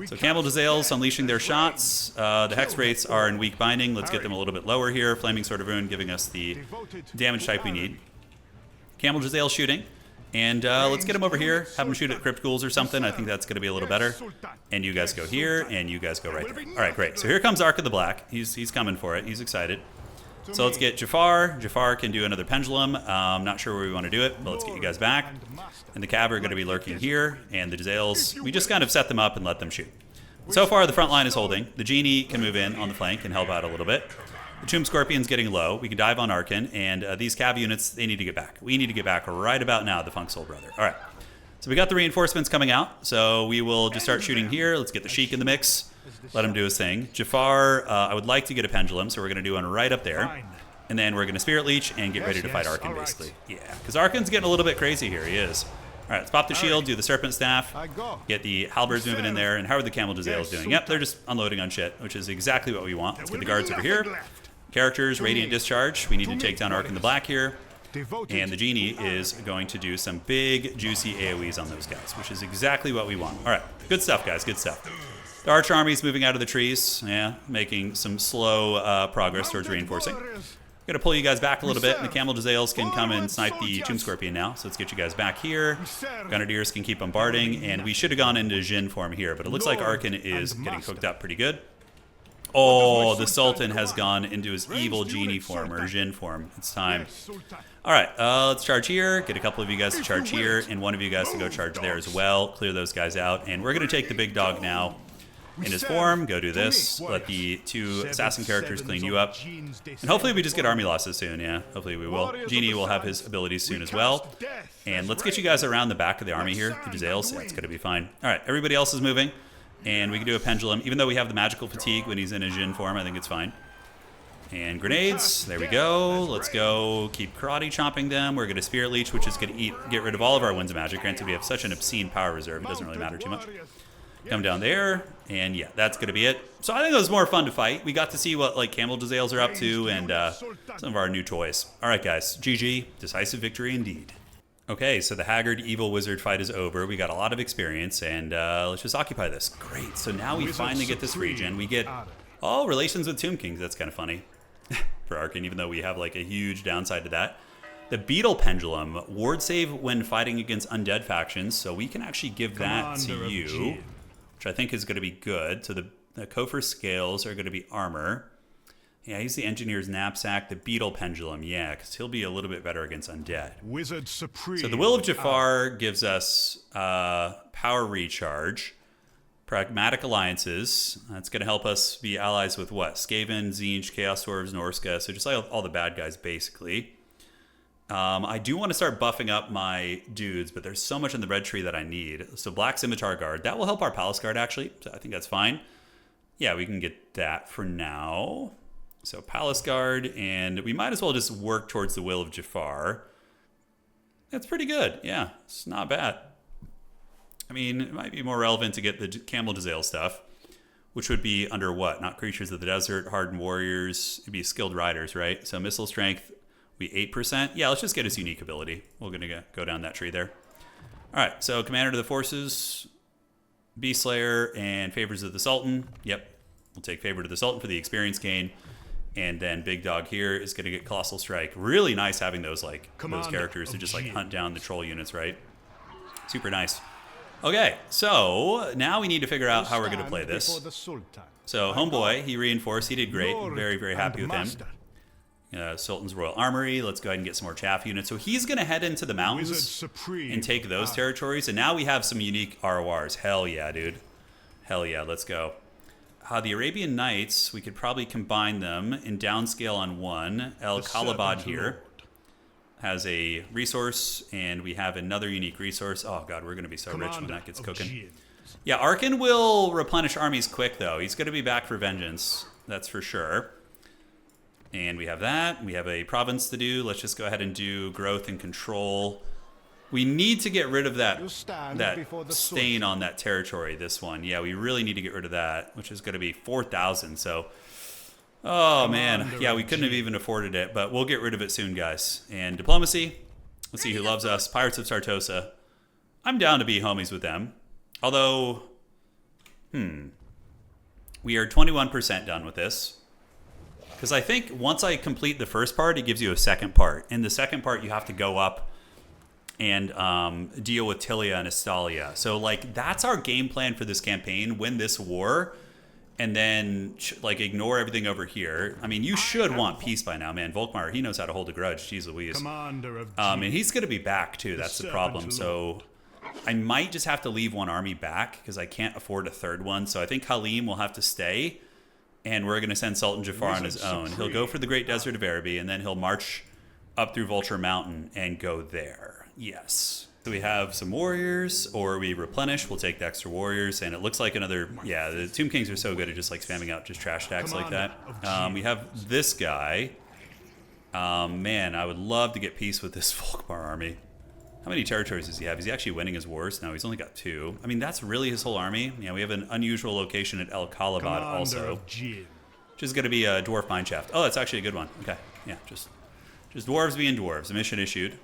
Speaker 1: So Campbell Jezzails unleashing their shots. The Hex Wraiths are in weak binding. Let's get them a little bit lower here. Flaming Sword of Ruin giving us the damage type we need. Campbell Jezzails shooting. And let's get him over here. Have him shoot at Crypt Ghouls or something. I think that's going to be a little better. And you guys go here, and you guys go right there. All right, great. So here comes Arkhan the Black. He's coming for it. He's excited. So let's get Jafar. Jafar can do another Pendulum. Not sure where we want to do it, but let's get you guys back. And the Cav are going to be lurking here. And the Jezzails, we just kind of set them up and let them shoot. So far, the front line is holding. The Genie can move in on the flank and help out a little bit. The Tomb Scorpion's getting low. We can dive on Arkhan, and these Cav units, they need to get back. We need to get back right about now, the Funk Soul Brother. All right. So we got the reinforcements coming out, so we will just start shooting here. Let's get the Sheik in the mix. Let him do his thing. Jafar, I would like to get a Pendulum, so we're going to do one right up there. And then we're going to Spirit Leech and get ready to fight Arkhan, basically. Yeah, because Arkhan's getting a little bit crazy here. He is. All right, let's pop the shield, do the Serpent Staff, get the Halberds moving in there, and how are the Camel Jezzails doing? Yep, they're just unloading on shit, which is exactly what we want. Let's get the guards over here. Characters, Radiant Discharge. We need to take down Arkhan the Black here. And the Genie is going to do some big, juicy AoEs on those guys, which is exactly what we want. All right, good stuff, guys, good stuff. The Arch Army's moving out of the trees. Yeah, making some slow progress towards reinforcing. Gonna pull you guys back a little bit, and the Camel Jezzails can come and snipe the Tomb Scorpion now. So let's get you guys back here. Grenadiers can keep bombarding, and we should have gone into Jinn form here, but it looks like Arkhan is getting cooked up pretty good. Oh, the Sultan has gone into his evil Genie form, or Jinn form. It's time. All right, let's charge here. Get a couple of you guys to charge here, and one of you guys to go charge there as well. Clear those guys out, and we're going to take the big dog now in his form. Go do this. Let the two assassin characters clean you up. And hopefully we just get army losses soon, yeah. Hopefully we will. Genie will have his abilities soon as well. And let's get you guys around the back of the army here. The Jezzails, yeah, it's going to be fine. All right, everybody else is moving. And we can do a Pendulum. Even though we have the magical fatigue when he's in a Jinn form, I think it's fine. And grenades. There we go. Let's go keep karate chopping them. We're going to Spirit Leech, which is going to get rid of all of our Winds of Magic. Granted, we have such an obscene power reserve. It doesn't really matter too much. Come down there. And yeah, that's going to be it. So I think it was more fun to fight. We got to see what like Camel Jezzails are up to and some of our new toys. All right, guys. GG. Decisive victory indeed. Okay, so the Haggard Evil Wizard fight is over. We got a lot of experience, and let's just occupy this. Great, so now we finally get this region. We get, oh, relations with Tomb Kings. That's kind of funny for Arkhan, even though we have like a huge downside to that. The Beetle Pendulum, ward save when fighting against undead factions, so we can actually give that to you, which I think is going to be good. So the Kofir Scales are going to be armor. Yeah, he's the Engineer's Knapsack, the Beetle Pendulum, yeah, because he'll be a little bit better against undead.
Speaker 2: Wizard Supreme.
Speaker 1: So the Will of Jafar gives us power recharge, pragmatic alliances. That's going to help us be allies with what? Skaven, Tzeentch, Chaos Dwarves, Norska, so just like all the bad guys, basically. I do want to start buffing up my dudes, but there's so much in the red tree that I need. So Black Scimitar Guard, that will help our Palace Guard, actually, so I think that's fine. Yeah, we can get that for now. So Palace Guard, and we might as well just work towards the Will of Jafar. That's pretty good. Yeah, it's not bad. I mean, it might be more relevant to get the Camel Jezzail stuff, which would be under what? Not Creatures of the Desert, Hardened Warriors. It'd be Skilled Riders, right? So Missile Strength, we 8%. Yeah, let's just get his unique ability. We're going to go down that tree there. All right, so Commander to the Forces, Beast Slayer, and Favors of the Sultan. Yep, we'll take Favor to the Sultan for the experience gain. And then Big Dog here is going to get Colossal Strike. Really nice having those like those characters to just like hunt down the troll units, right? Super nice. Okay, so now we need to figure out how we're going to play this. So Homeboy, he reinforced. He did great. Very, very happy with him. Sultan's Royal Armory. Let's go ahead and get some more chaff units. So he's going to head into the mountains and take those territories. And now we have some unique RORs. Hell yeah, dude. Hell yeah, let's go. The Arabian Nights, we could probably combine them in downscale on one. El Khalabad here has a resource, and we have another unique resource. Oh, God, we're going to be so rich when that gets cooking. Yeah, Arkhan will replenish armies quick, though. He's going to be back for vengeance. That's for sure. And we have that. We have a province to do. Let's just go ahead and do growth and control. We need to get rid of
Speaker 2: You stand before
Speaker 1: that
Speaker 2: the
Speaker 1: stain on that territory, this one. Yeah, we really need to get rid of that, which is going to be 4,000. So, oh, man. Yeah, we couldn't have even afforded it, but we'll get rid of it soon, guys. And diplomacy. Let's see who loves us. Pirates of Sartosa. I'm down to be homies with them. Although, we are 21% done with this. Because I think once I complete the first part, it gives you a second part. In the second part, you have to go up and deal with Tilia and Estalia. So, like, that's our game plan for this campaign. Win this war, and then, like, ignore everything over here. I mean, you should want peace by now, man. Volkmar, he knows how to hold a grudge. Jeez Louise.
Speaker 2: Commander of
Speaker 1: And he's going to be back, too. That's the problem.
Speaker 2: Serpent
Speaker 1: So, I might just have to leave one army back, because I can't afford a third one. So, I think Halim will have to stay, and we're going to send Sultan Jafar on his own. He'll go for the Great Desert of Araby, and then he'll march up through Vulture Mountain and go there. Yes. So we have some warriors, or we replenish. We'll take the extra warriors, and it looks like another... Yeah, the Tomb Kings are so good at just like spamming out just trash stacks like that. We have this guy. Man, I would love to get peace with this Volkmar army. How many territories does he have? Is he actually winning his wars? No, he's only got 2. I mean, that's really his whole army. Yeah, we have an unusual location at El Khalabad also, which is going to be a dwarf mineshaft. Oh, that's actually a good one. Okay, yeah, just dwarves being dwarves. A mission issued.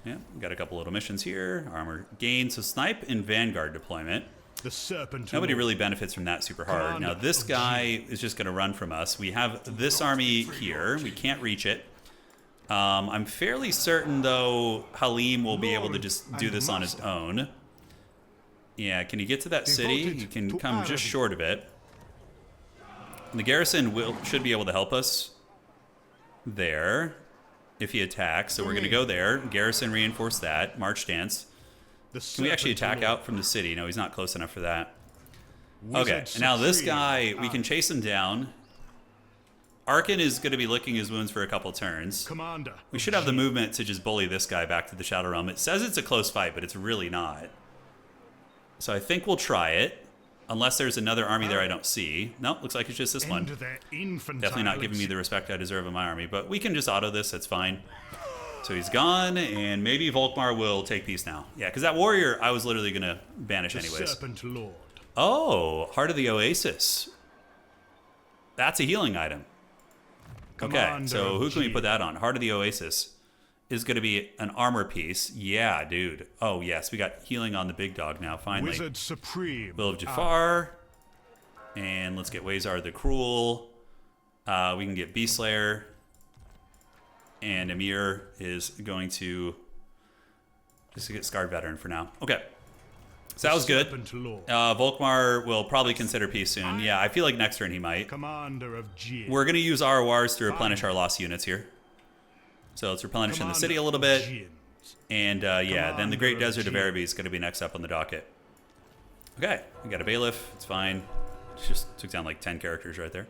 Speaker 1: Yeah, we got a couple little missions here. Armor gain. So snipe and vanguard deployment.
Speaker 2: the serpent.
Speaker 1: Nobody really benefits from that super hard. Now this guy is just going to run from us. We have this army here. We can't reach it. I'm fairly certain, though, Halim will be able to just do this on his own. Yeah, can he get to that city? He can come just short of it. And the garrison should be able to help us there if he attacks. So we're going to go there. Garrison reinforce that. March stance. Can we actually attack out from the city? No, he's not close enough for that. Okay, and now this guy, we can chase him down. Arkhan is going to be licking his wounds for a couple turns.
Speaker 2: Commander.
Speaker 1: We should have the movement to just bully this guy back to the Shadow Realm. It says it's a close fight, but it's really not. So I think we'll try it. Unless there's another army there I don't see. Nope, looks like it's just this one. Definitely not giving me the respect I deserve in my army, but we can just auto this, that's fine. So he's gone, and maybe Volkmar will take peace now. Yeah, because that warrior I was literally going to banish anyways.
Speaker 2: Serpent Lord.
Speaker 1: Oh, Heart of the Oasis. That's a healing item. Okay, so who can we put that on? Heart of the Oasis is going to be an armor piece. Yeah, dude. Oh, yes, we got healing on the big dog now, finally.
Speaker 2: Wizard Supreme.
Speaker 1: Will of Jafar. And let's get Wazar the Cruel. We can get Beastslayer. And Emir is going to just get Scarred Veteran for now. Okay. So that was good. Volkmar will probably consider peace soon. Yeah, I feel like next turn he might.
Speaker 2: Commander of G.
Speaker 1: We're going to use RORs to replenish our lost units here. So let's replenish in the city a little bit. And yeah, then the Great Desert of Araby is going to be next up on the docket. Okay, we got a Bailiff. It's fine. Just took down like 10 characters right there.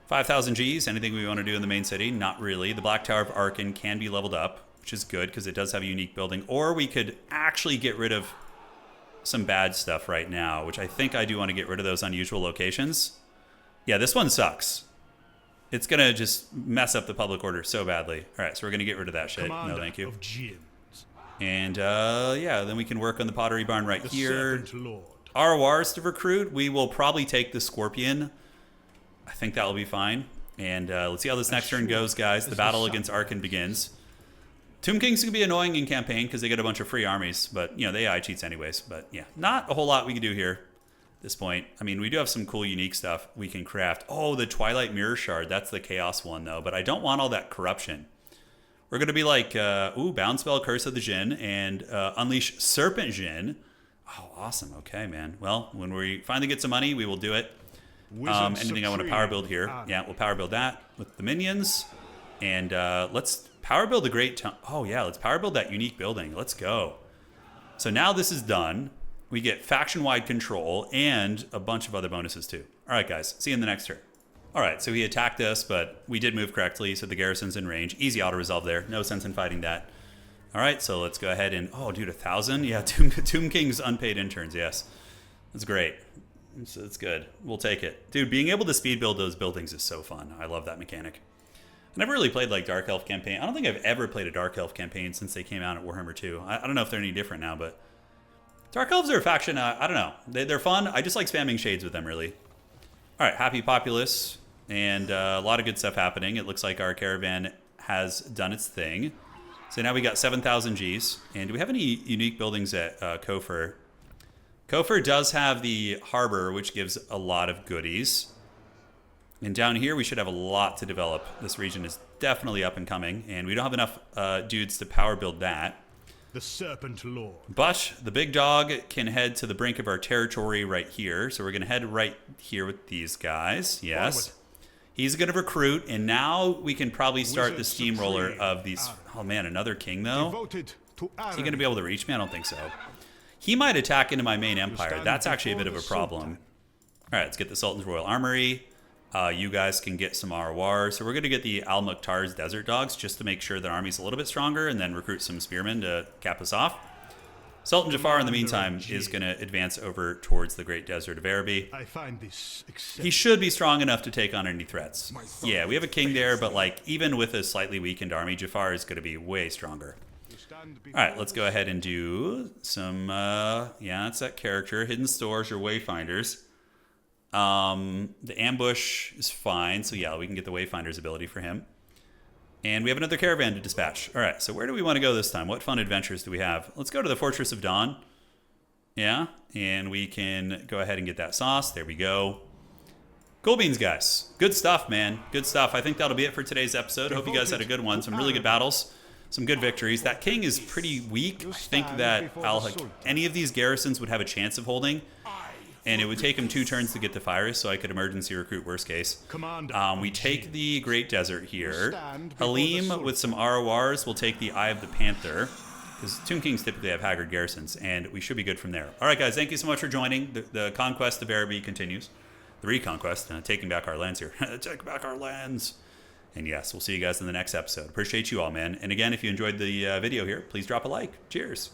Speaker 1: 5,000 Gs. Anything we want to do in the main city? Not really. The Black Tower of Arkhan can be leveled up, which is good because it does have a unique building. Or we could actually get rid of some bad stuff right now, which I think I do want to get rid of those unusual locations. Yeah, this one sucks. It's going to just mess up the public order so badly. All right, so we're going to get rid of that shit. No, thank you. And yeah, then we can work on the Pottery Barn right here. RORs to recruit. We will probably take the Scorpion. I think that will be fine. And let's see how this next turn goes, guys. The battle against Arkhan begins. Tomb Kings can be annoying in campaign because they get a bunch of free armies, but, you know, the AI cheats anyways. But, yeah, not a whole lot we can do here at this point. I mean, we do have some cool, unique stuff we can craft. Oh, the Twilight Mirror Shard. That's the Chaos one, though. But I don't want all that corruption. We're going to be like, Bound Spell, Curse of the Djinn, and Unleash Serpent Djinn. Oh, awesome. Okay, man. Well, when we finally get some money, we will do it. Anything I want to power build here? Yeah, we'll power build that with the minions. And let's power build the Great... Oh, yeah, let's power build that unique building. Let's go. So now this is done. We get faction-wide control and a bunch of other bonuses, too. All right, guys. See you in the next turn. All right, so he attacked us, but we did move correctly, so the garrison's in range. Easy auto-resolve there. No sense in fighting that. All right, so let's go ahead and... Oh, dude, 1,000? Yeah, Tomb King's unpaid interns, yes. That's great. It's good. We'll take it. Dude, being able to speed build those buildings is so fun. I love that mechanic. I never really played like Dark Elf campaign. I don't think I've ever played a Dark Elf campaign since they came out at Warhammer 2. I don't know if they're any different now, but Dark Elves are a faction. I don't know. They're fun. I just like spamming shades with them, really. All right, happy populace, and a lot of good stuff happening. It looks like our caravan has done its thing. So now we got 7,000 Gs. And do we have any unique buildings at Kofur? Kofur does have the harbor, which gives a lot of goodies. And down here, we should have a lot to develop. This region is definitely up and coming, and we don't have enough dudes to power build that.
Speaker 2: The Serpent Lord.
Speaker 1: But the big dog can head to the brink of our territory right here. So we're going to head right here with these guys. Yes.
Speaker 2: Forward.
Speaker 1: He's going to recruit, and now we can probably start the
Speaker 2: Wizard
Speaker 1: steamroller
Speaker 2: supreme.
Speaker 1: of these. Oh, man, another king, though?
Speaker 2: Devoted to
Speaker 1: Is he going to be able to reach me? I don't think so. He might attack into my main empire. That's actually a bit of a problem. All right, let's get the Sultan's Royal Armory. You guys can get some ROR. So we're going to get the Al Mukhtar's Desert Dogs just to make sure the army's a little bit stronger, and then recruit some spearmen to cap us off. Sultan Jafar, in the meantime, is going to advance over towards the Great Desert of Araby.
Speaker 2: I find this
Speaker 1: He should be strong enough to take on any threats. Yeah, we have a king there, but like even with a slightly weakened army, Jafar is going to be way stronger. All right, let's go ahead and do some, yeah, it's that character. Hidden Stores or Wayfinders. The ambush is fine, so yeah, we can get the Wayfinder's ability for him. And we have another caravan to dispatch. All right, so where do we want to go this time? What fun adventures do we have? Let's go to the Fortress of Dawn. Yeah, and we can go ahead and get that sauce. There we go. Cool beans, guys. Good stuff, man. Good stuff. I think that'll be it for today's episode. I hope you guys had a good one. Some really good battles. Some good victories. That king is pretty weak. I think that any of these garrisons would have a chance of holding. And it would take him 2 turns to get the Fyrus, so I could emergency recruit worst case. We take the Great Desert here. Halim with some RORs will take the Eye of the Panther, because Tomb Kings typically have haggard garrisons, and we should be good from there. All right, guys, thank you so much for joining. The conquest of Araby continues. The reconquest, taking back our lands here. Take back our lands. And yes, we'll see you guys in the next episode. Appreciate you all, man. And again, if you enjoyed the video here, please drop a like. Cheers.